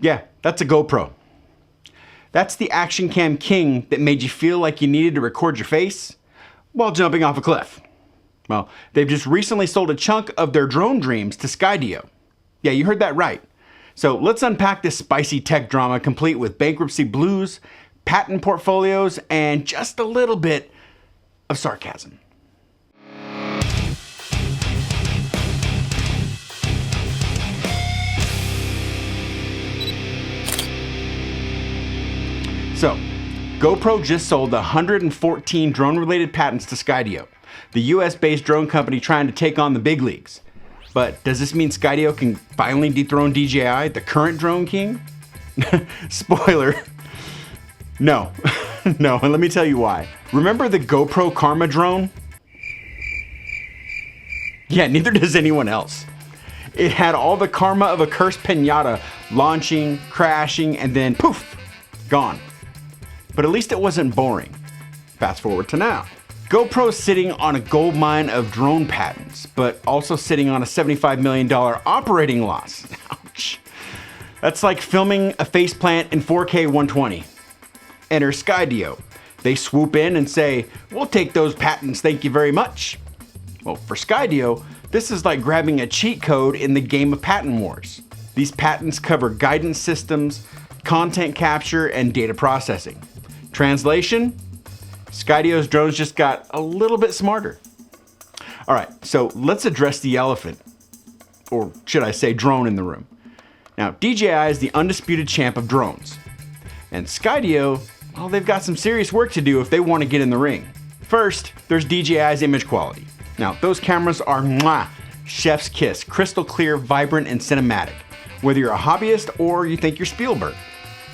Yeah, that's a GoPro. That's the action cam king that made you feel like you needed to record your face while jumping off a cliff. Well, they've just recently sold a chunk of their drone dreams to Skydio. Yeah, you heard that right. So let's unpack this spicy tech drama complete with bankruptcy blues, patent portfolios, and just a little bit of sarcasm. So, GoPro just sold 114 drone-related patents to Skydio, the US-based drone company trying to take on the big leagues. But does this mean Skydio can finally dethrone DJI, the current drone king? Spoiler. No. No, and let me tell you why. Remember the GoPro Karma drone? Yeah, neither does anyone else. It had all the karma of a cursed pinata, launching, crashing, and then poof, gone. But at least it wasn't boring. Fast forward to now. GoPro's sitting on a gold mine of drone patents, but also sitting on a $75 million operating loss. Ouch. That's like filming a faceplant in 4K 120. Enter Skydio. They swoop in and say, "We'll take those patents, thank you very much." Well, for Skydio, this is like grabbing a cheat code in the game of patent wars. These patents cover guidance systems, content capture, and data processing. Translation? Skydio's drones just got a little bit smarter. All right, so let's address the elephant, or should I say drone in the room. Now, DJI is the undisputed champ of drones. And Skydio, well, they've got some serious work to do if they want to get in the ring. First, there's DJI's image quality. Now, those cameras are chef's kiss, crystal clear, vibrant, and cinematic, whether you're a hobbyist or you think you're Spielberg.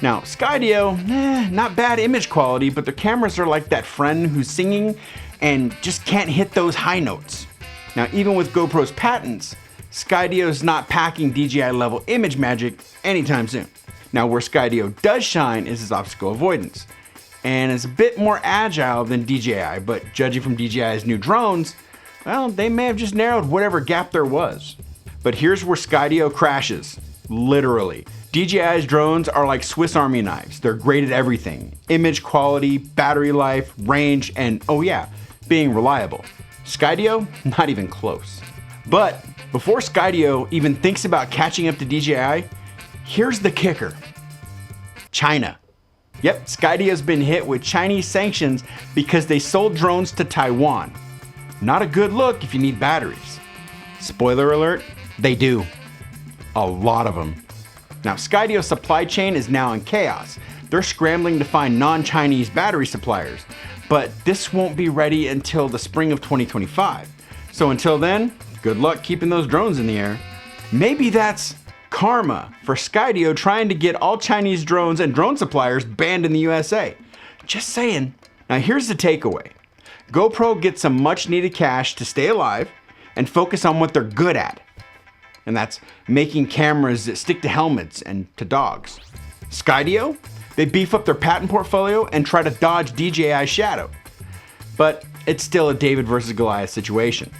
Now, Skydio, not bad image quality, but the cameras are like that friend who's singing and just can't hit those high notes. Now, even with GoPro's patents, Skydio's not packing DJI level image magic anytime soon. Now, where Skydio does shine is its obstacle avoidance, and is a bit more agile than DJI, but judging from DJI's new drones, well, they may have just narrowed whatever gap there was. But here's where Skydio crashes, literally. DJI's drones are like Swiss Army knives. They're great at everything. Image quality, battery life, range, and oh yeah, being reliable. Skydio, not even close. But before Skydio even thinks about catching up to DJI, here's the kicker. China. Yep, Skydio's been hit with Chinese sanctions because they sold drones to Taiwan. Not a good look if you need batteries. Spoiler alert, they do. A lot of them. Now, Skydio's supply chain is now in chaos. They're scrambling to find non-Chinese battery suppliers, but this won't be ready until the spring of 2025. So until then, good luck keeping those drones in the air. Maybe that's karma for Skydio trying to get all Chinese drones and drone suppliers banned in the USA. Just saying. Now here's the takeaway. GoPro gets some much needed cash to stay alive and focus on what they're good at. And that's making cameras that stick to helmets and to dogs. Skydio, they beef up their patent portfolio and try to dodge DJI's shadow. But it's still a David versus Goliath situation.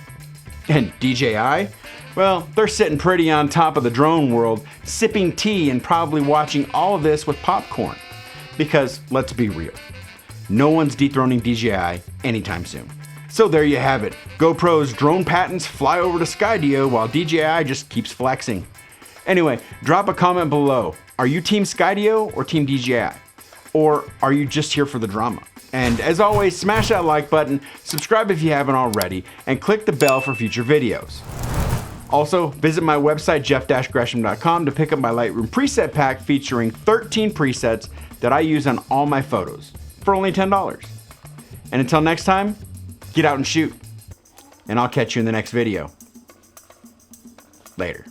And DJI, well, they're sitting pretty on top of the drone world, sipping tea and probably watching all of this with popcorn. Because let's be real, no one's dethroning DJI anytime soon. So there you have it. GoPro's drone patents fly over to Skydio while DJI just keeps flexing. Anyway, drop a comment below. Are you Team Skydio or Team DJI? Or are you just here for the drama? And as always, smash that like button, subscribe if you haven't already, and click the bell for future videos. Also, visit my website, jeff-gresham.com, to pick up my Lightroom preset pack featuring 13 presets that I use on all my photos for only $10. And until next time, get out and shoot. And I'll catch you in the next video. Later.